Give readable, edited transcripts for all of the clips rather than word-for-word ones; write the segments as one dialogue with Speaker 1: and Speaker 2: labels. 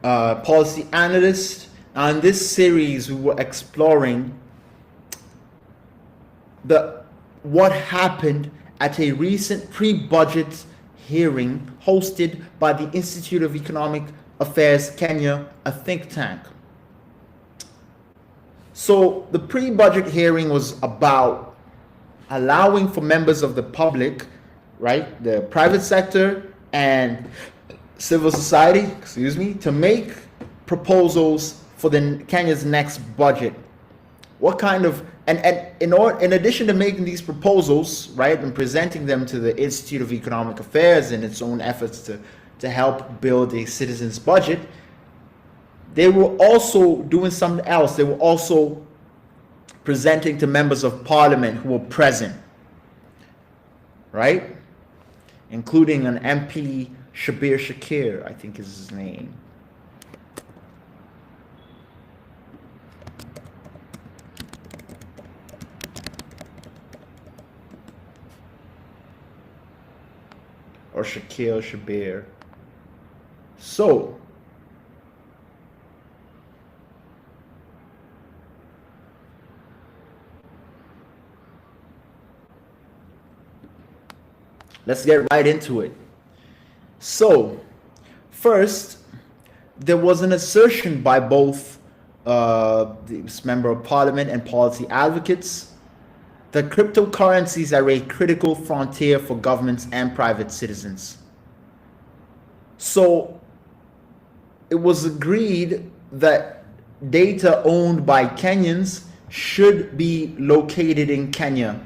Speaker 1: policy analyst. Now, in this series, we were exploring what happened at a recent pre-budget hearing hosted by the Institute of Economic Affairs Kenya, a think tank. So the pre-budget hearing was about allowing for members of the public, right, the private sector and civil society, to make proposals for Kenya's next budget. What kind of, and in addition to making these proposals, right, and presenting them to the Institute of Economic Affairs in its own efforts to help build a citizen's budget, they were also doing something else. They were also presenting to members of parliament who were present, right, including an MP, Shabir Shakir, I think is his name. Or Shakil Shabir. So, let's get right into it. So, first, there was an assertion by both this member of parliament and policy advocates that cryptocurrencies are a critical frontier for governments and private citizens. So, it was agreed that data owned by Kenyans should be located in Kenya.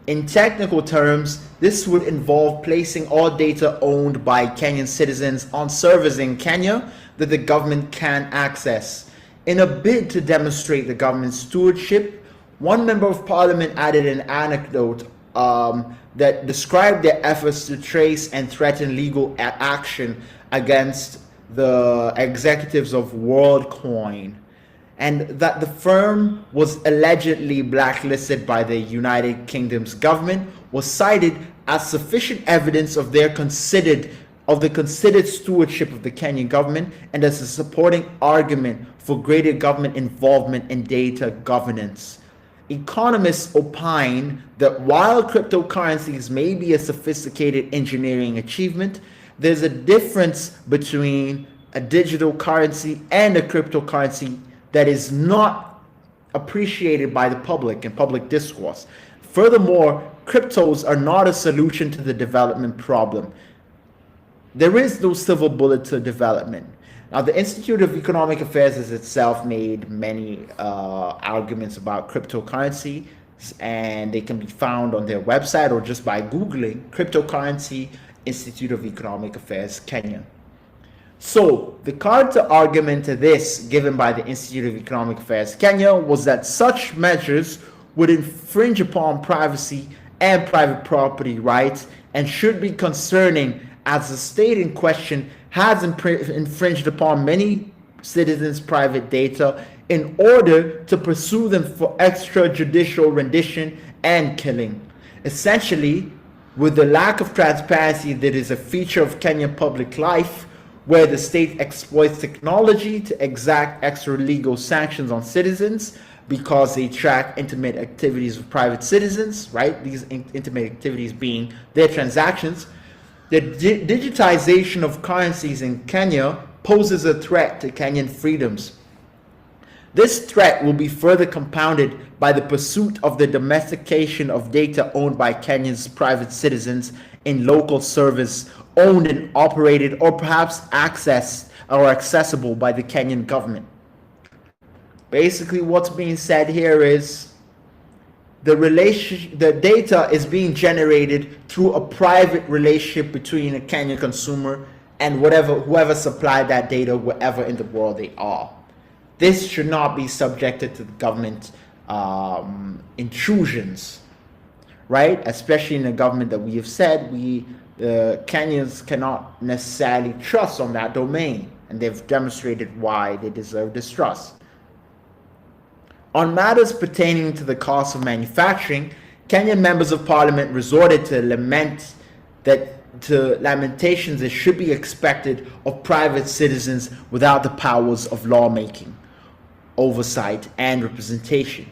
Speaker 1: In technical terms, this would involve placing all data owned by Kenyan citizens on servers in Kenya that the government can access. In a bid to demonstrate the government's stewardship, one member of parliament added an anecdote that described their efforts to trace and threaten legal action against the executives of WorldCoin, and that the firm was allegedly blacklisted by the United Kingdom's government was cited as sufficient evidence of the considered stewardship of the Kenyan government and as a supporting argument for greater government involvement in data governance. Economists opine that while cryptocurrencies may be a sophisticated engineering achievement, there's a difference between a digital currency and a cryptocurrency that is not appreciated by the public and public discourse. Furthermore, cryptos are not a solution to the development problem. There is no silver bullet to development. Now, the Institute of Economic Affairs has itself made many arguments about cryptocurrency, and they can be found on their website or just by Googling Cryptocurrency Institute of Economic Affairs Kenya. So, the counter argument to this given by the Institute of Economic Affairs Kenya was that such measures would infringe upon privacy and private property rights and should be concerning, as the state in question has infringed upon many citizens' private data in order to pursue them for extrajudicial rendition and killing. Essentially, with the lack of transparency that is a feature of Kenyan public life, where the state exploits technology to exact extra legal sanctions on citizens because they track intimate activities of private citizens, right? These intimate activities being their transactions. The digitization of currencies in Kenya poses a threat to Kenyan freedoms. This threat will be further compounded by the pursuit of the domestication of data owned by Kenya's private citizens in local servers owned and operated or perhaps accessed or accessible by the Kenyan government. Basically, what's being said here is the data is being generated through a private relationship between a Kenyan consumer and whoever supplied that data wherever in the world they are. This should not be subjected to the government intrusions, right? Especially in a government that we have said Kenyans cannot necessarily trust on that domain, and they've demonstrated why they deserve this trust. On matters pertaining to the cost of manufacturing, Kenyan members of parliament resorted to lament that to lamentations that should be expected of private citizens without the powers of lawmaking, oversight, and representation.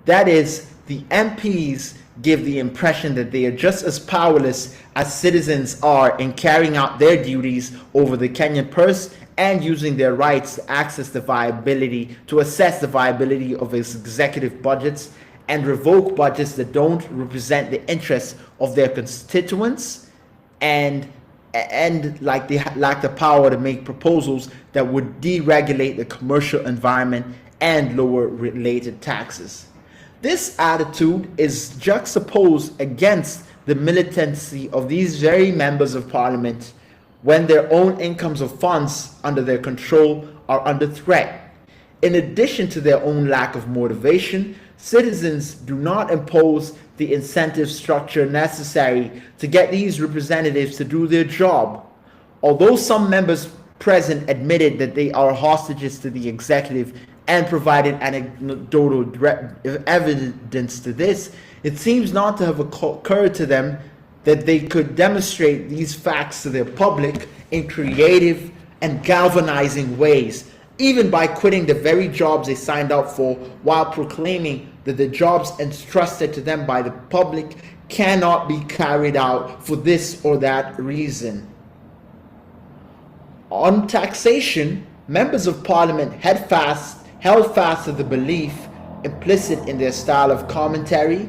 Speaker 1: That is, the MPs give the impression that they are just as powerless as citizens are in carrying out their duties over the Kenyan purse and using their rights to assess the viability of its executive budgets and revoke budgets that don't represent the interests of their constituents, and like they lack the power to make proposals that would deregulate the commercial environment and lower related taxes. This attitude is juxtaposed against the militancy of these very members of parliament when their own incomes of funds under their control are under threat. In addition to their own lack of motivation, citizens do not impose the incentive structure necessary to get these representatives to do their job. Although some members present admitted that they are hostages to the executive and provided anecdotal evidence to this, it seems not to have occurred to them that they could demonstrate these facts to their public in creative and galvanizing ways, even by quitting the very jobs they signed up for while proclaiming that the jobs entrusted to them by the public cannot be carried out for this or that reason. On taxation, members of parliament held fast to the belief implicit in their style of commentary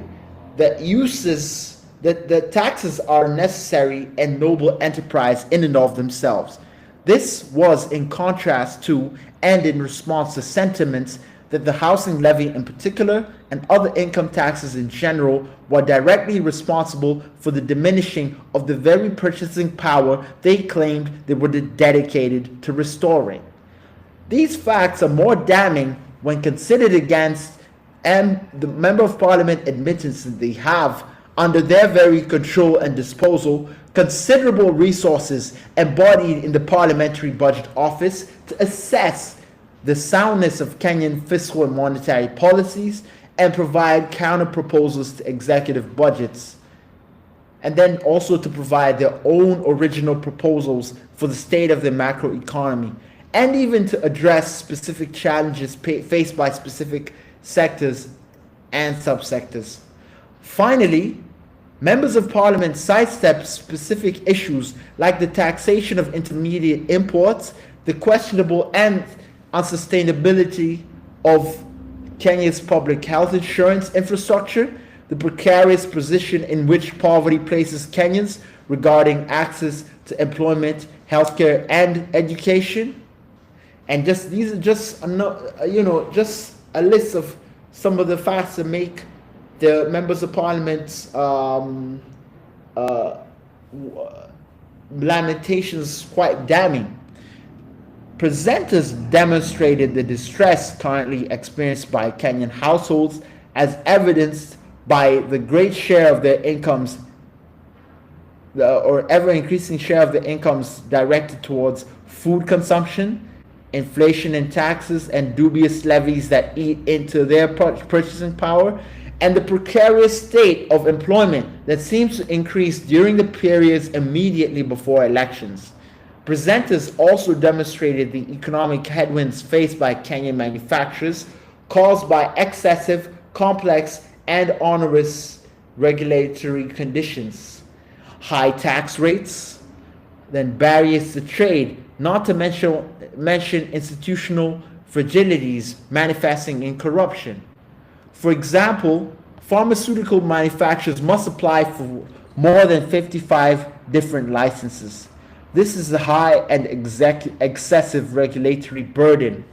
Speaker 1: that the taxes are necessary and noble enterprise in and of themselves. This was in contrast to and in response to sentiments that the housing levy in particular and other income taxes in general were directly responsible for the diminishing of the very purchasing power they claimed they were dedicated to restoring. These facts are more damning when considered against the Member of Parliament admittance that they have, under their very control and disposal, considerable resources embodied in the Parliamentary Budget Office to assess the soundness of Kenyan fiscal and monetary policies and provide counter proposals to executive budgets, and then also to provide their own original proposals for the state of the macroeconomy, and even to address specific challenges faced by specific sectors and subsectors. Finally, members of parliament sidestep specific issues like the taxation of intermediate imports, the questionable and unsustainability of Kenya's public health insurance infrastructure, the precarious position in which poverty places Kenyans regarding access to employment, healthcare, and education. And these are just a list of some of the facts that make the members of parliament's lamentations quite damning. Presenters demonstrated the distress currently experienced by Kenyan households as evidenced by the great share of their incomes, or ever-increasing share of their incomes directed towards food consumption, inflation and taxes, and dubious levies that eat into their purchasing power, and the precarious state of employment that seems to increase during the periods immediately before elections. Presenters also demonstrated the economic headwinds faced by Kenyan manufacturers caused by excessive, complex, and onerous regulatory conditions, high tax rates, then barriers to trade, not to mention institutional fragilities manifesting in corruption. For example, pharmaceutical manufacturers must apply for more than 55 different licenses. This is a high and excessive regulatory burden.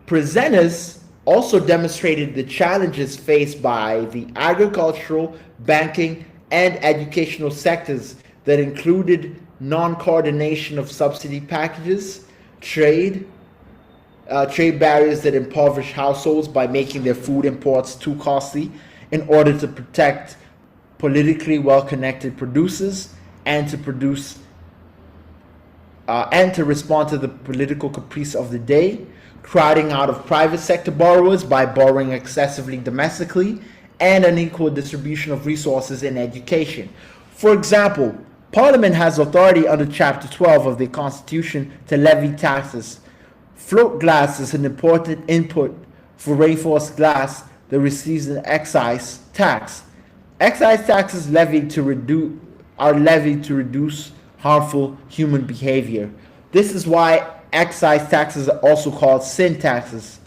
Speaker 1: Presenters also demonstrated the challenges faced by the agricultural, banking, and educational sectors that included non-coordination of subsidy packages, trade barriers that impoverish households by making their food imports too costly in order to protect politically well-connected producers, and to respond to the political caprice of the day, crowding out of private sector borrowers by borrowing excessively domestically, and unequal distribution of resources in education. For example, Parliament has authority under Chapter 12 of the Constitution to levy taxes. Float glass is an important input for reinforced glass that receives an excise tax. Excise taxes are levied to reduce harmful human behavior. This is why excise taxes are also called sin taxes.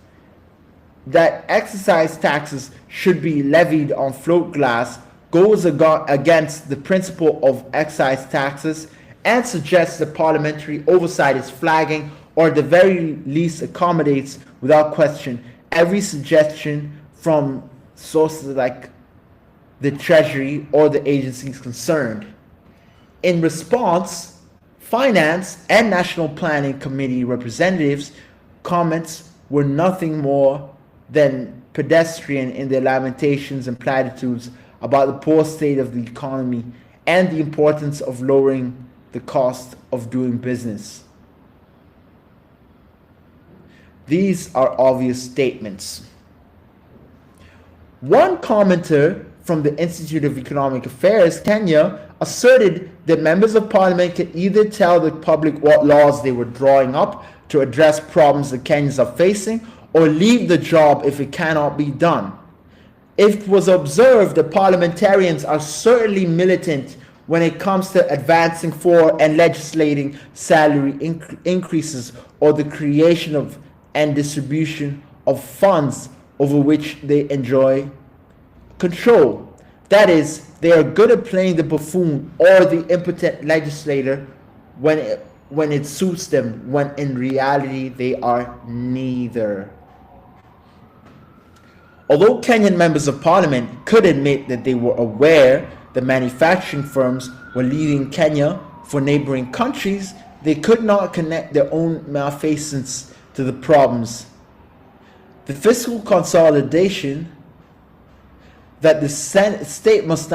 Speaker 1: That excise taxes should be levied on float glass goes against the principle of excise taxes and suggests that parliamentary oversight is flagging, or at the very least accommodates without question every suggestion from sources like the Treasury or the agencies concerned. In response, Finance and National Planning Committee representatives' comments were nothing more than pedestrian in their lamentations and platitudes about the poor state of the economy and the importance of lowering the cost of doing business. These are obvious statements. One commenter from the Institute of Economic Affairs, Kenya, asserted that members of parliament could either tell the public what laws they were drawing up to address problems that Kenyans are facing, or leave the job if it cannot be done. It was observed that parliamentarians are certainly militant when it comes to advancing for and legislating salary increases or the creation of and distribution of funds over which they enjoy control. That is, they are good at playing the buffoon or the impotent legislator when it suits them, when in reality they are neither. Although Kenyan members of parliament could admit that they were aware that manufacturing firms were leaving Kenya for neighboring countries, they could not connect their own malfeasance to the problems. The fiscal consolidation that the state must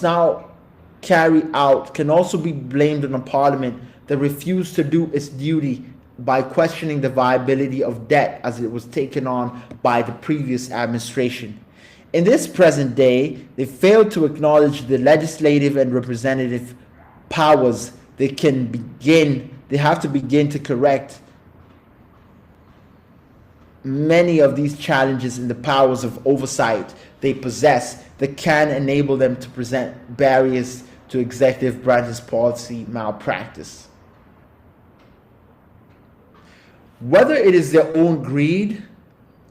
Speaker 1: now carry out can also be blamed on a parliament that refused to do its duty by questioning the viability of debt as it was taken on by the previous administration. In this present day, they failed to acknowledge the legislative and representative powers. They have to begin to correct many of these challenges in the powers of oversight they possess that can enable them to present barriers to executive branch's policy malpractice. Whether it is their own greed,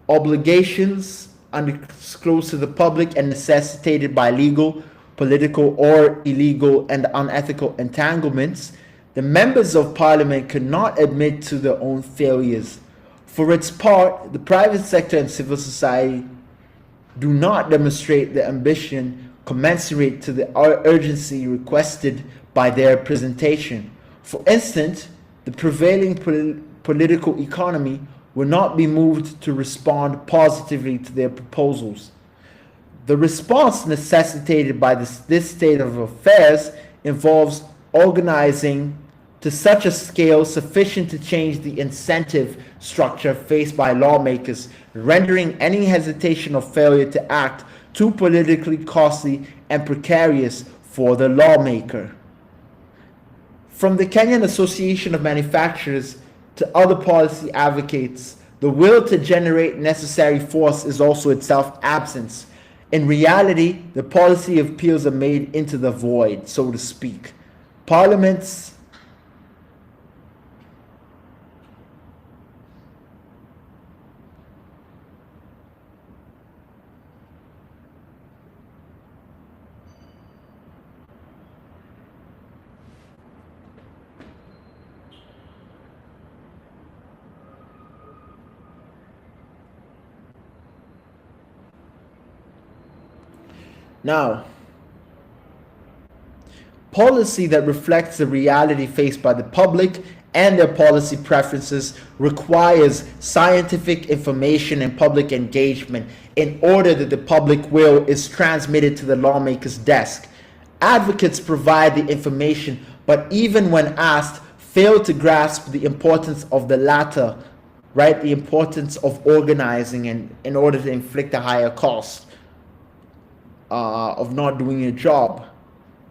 Speaker 1: obligations undisclosed to the public and necessitated by legal, political, or illegal and unethical entanglements, the members of parliament cannot admit to their own failures. For its part, the private sector and civil society do not demonstrate the ambition commensurate to the urgency requested by their presentation. For instance, the prevailing political economy will not be moved to respond positively to their proposals. The response necessitated by this state of affairs involves organizing to such a scale sufficient to change the incentive structure faced by lawmakers, rendering any hesitation or failure to act too politically costly and precarious for the lawmaker. From the Kenyan Association of Manufacturers to other policy advocates, the will to generate necessary force is also itself absent. In reality, the policy appeals are made into the void, so to speak. Parliaments Now, policy that reflects the reality faced by the public and their policy preferences requires scientific information and public engagement in order that the public will is transmitted to the lawmaker's desk. Advocates provide the information, but even when asked, fail to grasp the importance of the latter right? The importance of organizing and in order to inflict a higher cost of not doing your job.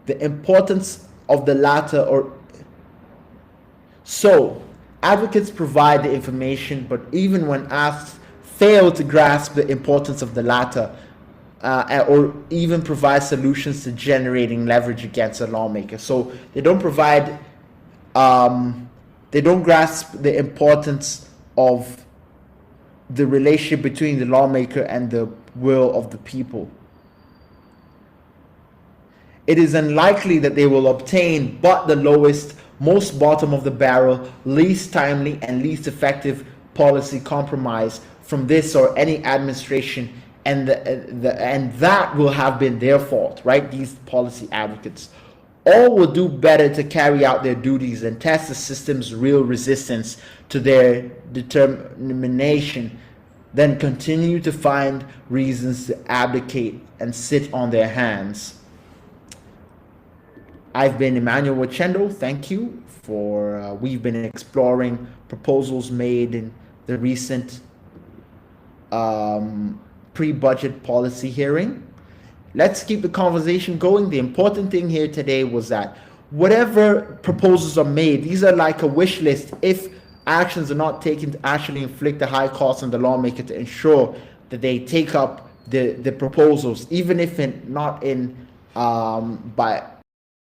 Speaker 1: The importance of the latter, or so advocates provide the information, but even when asked, fail to grasp the importance of the latter, or even provide solutions to generating leverage against a lawmaker. So they don't provide, they don't grasp the importance of the relationship between the lawmaker and the will of the people. It is unlikely that they will obtain but the lowest, most bottom of the barrel, least timely and least effective policy compromise from this or any administration, and that will have been their fault, right? These policy advocates. All will do better to carry out their duties and test the system's real resistance to their determination than continue to find reasons to abdicate and sit on their hands. I've been Emmanuel Wa-Kyendo. Thank you for, we've been exploring proposals made in the recent pre-budget policy hearing. Let's keep the conversation going. The important thing here today was that whatever proposals are made, these are like a wish list. If actions are not taken to actually inflict a high cost on the lawmaker, to ensure that they take up the proposals, even if not in by